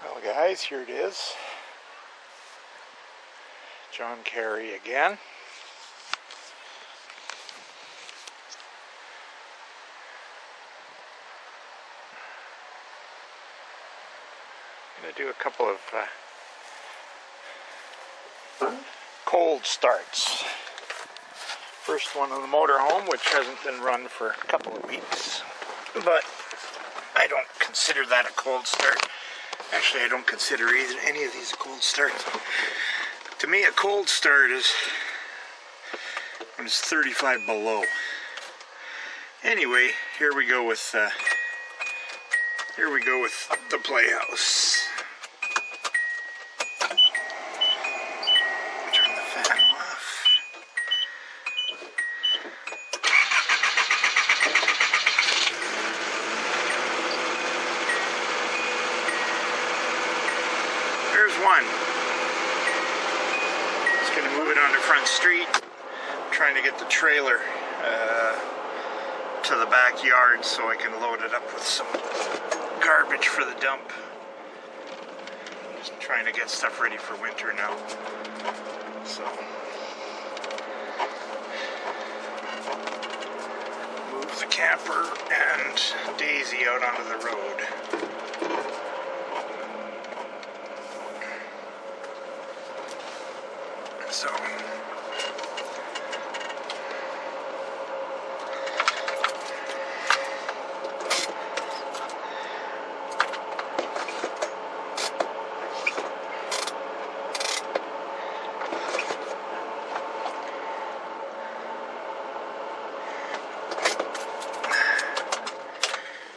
Well guys, here it is. John Kerry again. I'm going to do a couple of cold starts. First one on the motorhome, which hasn't been run for a couple of weeks, but I don't consider that a cold start. Actually, I don't consider any of these a cold starts. To me, a cold start is when it's 35 below. Anyway, here we go with the Playhouse. Turn the fan off. There's one. Just going to move it onto Front Street. I'm trying to get the trailer to the backyard so I can load it up with some garbage for the dump. Just trying to get stuff ready for winter now. So move the camper and Daisy out onto the road. So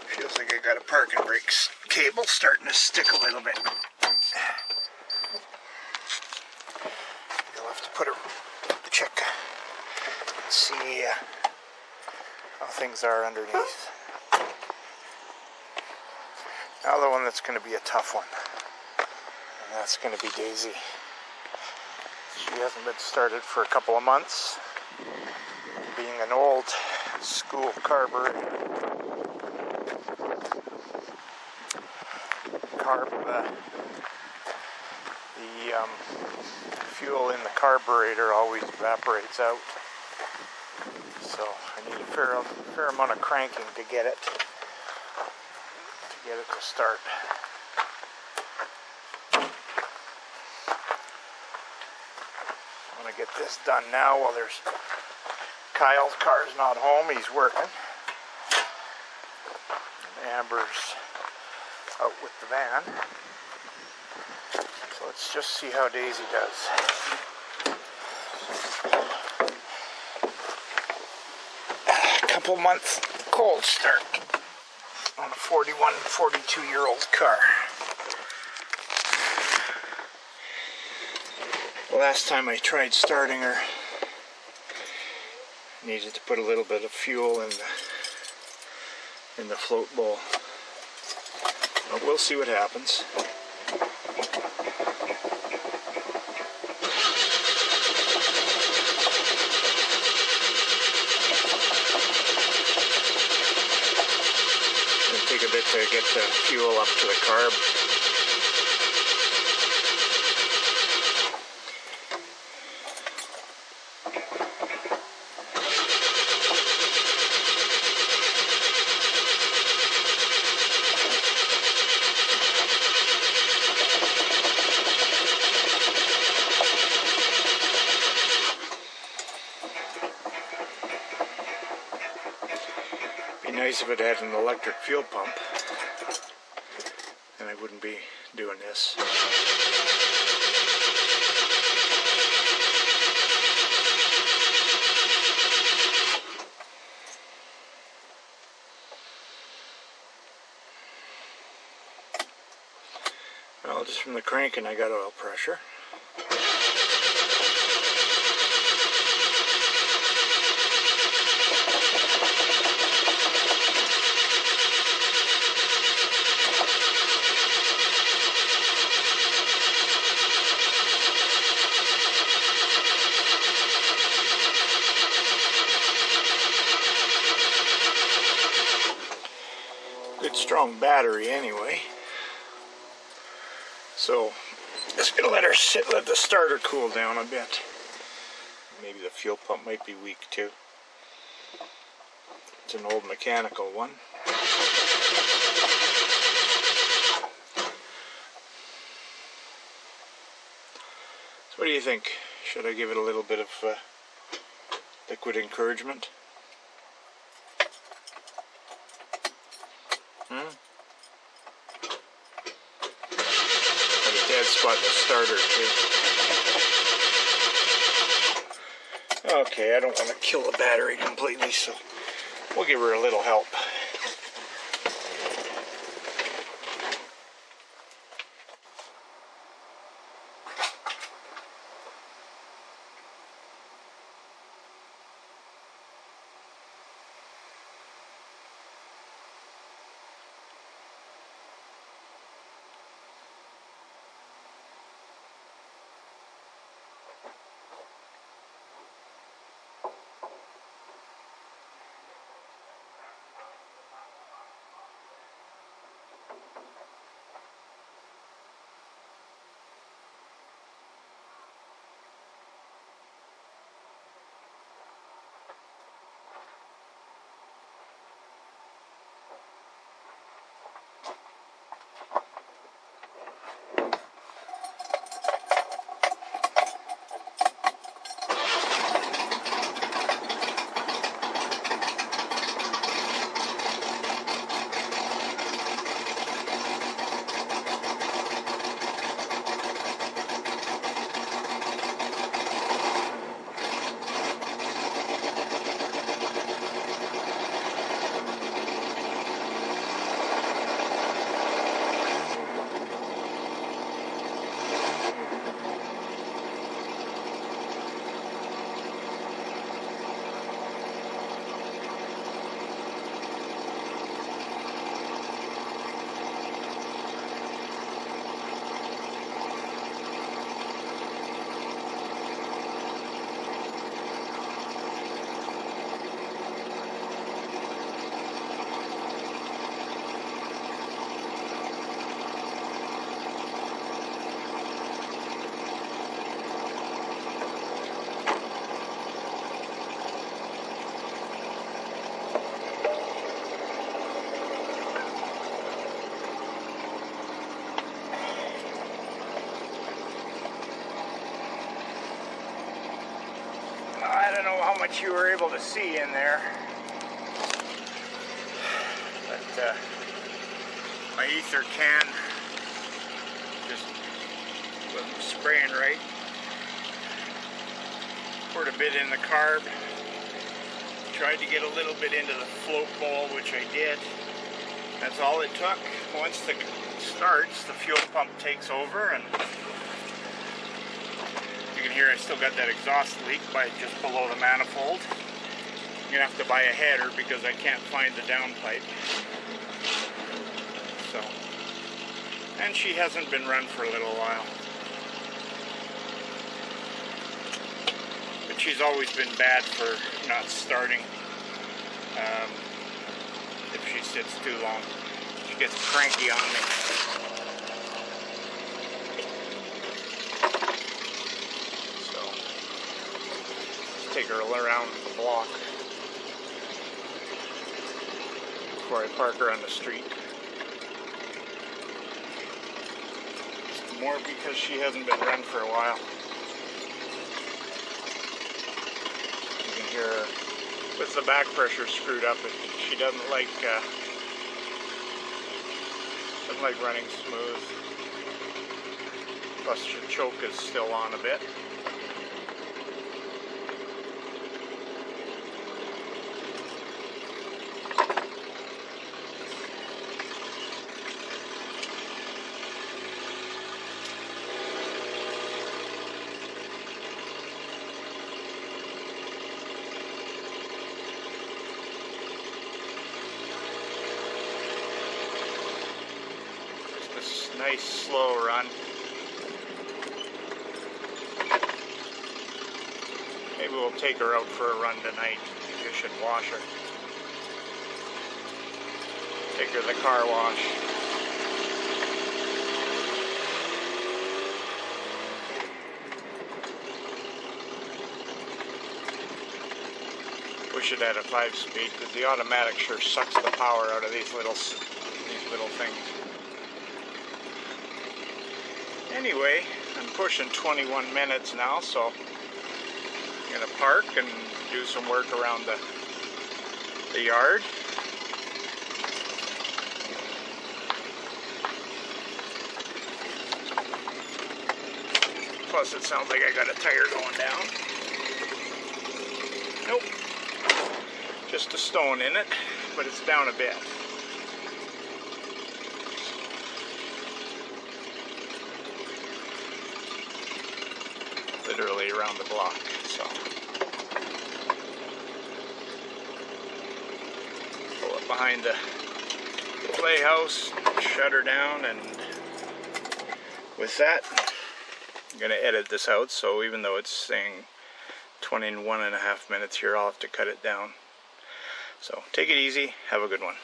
feels like I got a parking brakes cable starting to stick a little bit. You'll have to check and see how things are underneath. Now the one that's going to be a tough one, and that's going to be Daisy. She hasn't been started for a couple of months, being an old school carburetor. The fuel in the carburetor always evaporates out, so I need a fair amount of cranking to get it to start. I want to get this done now while Kyle's car's not home. He's working. Amber's out with the van. So let's just see how Daisy does. A couple months cold start on a 42-year-old car. The last time I tried starting her, needed to put a little bit of fuel in the float bowl. But we'll see what happens. It'll take a bit to get the fuel up to the carb. Nice if it had an electric fuel pump, and I wouldn't be doing this. Well, just from the cranking I got oil pressure. Good strong battery anyway. So just gonna let her sit, let the starter cool down a bit. Maybe the fuel pump might be weak too. It's an old mechanical one. So what do you think? Should I give it a little bit of liquid encouragement? Got a dead spot in the starter too. Okay, I don't want to kill the battery completely, so we'll give her a little help. How much you were able to see in there, but my ether can just wasn't spraying right. Poured a bit in the carb, tried to get a little bit into the float bowl, which I did. That's all it took. Once the starts, the fuel pump takes over, and you can hear I still got that exhaust leak by just below the manifold. I'm gonna have to buy a header because I can't find the downpipe. So, and she hasn't been run for a little while. But she's always been bad for not starting. If she sits too long, she gets cranky on me. Take her around the block before I park her on the street. More because she hasn't been run for a while. You can hear her with the back pressure screwed up. She doesn't like running smooth. Plus, her choke is still on a bit. Nice slow run. Maybe we'll take her out for a run tonight. Maybe I should wash her. Take her to the car wash. push it at a 5-speed because the automatic sure sucks the power out of these little things. Anyway, I'm pushing 21 minutes now, so I'm gonna park and do some work around the yard. Plus it sounds like I got a tire going down. Nope. Just a stone in it, but it's down a bit. Literally around the block, so. Pull it behind the playhouse, shut her down, and with that, I'm going to edit this out, so even though it's saying 21.5 minutes here, I'll have to cut it down. So take it easy, have a good one.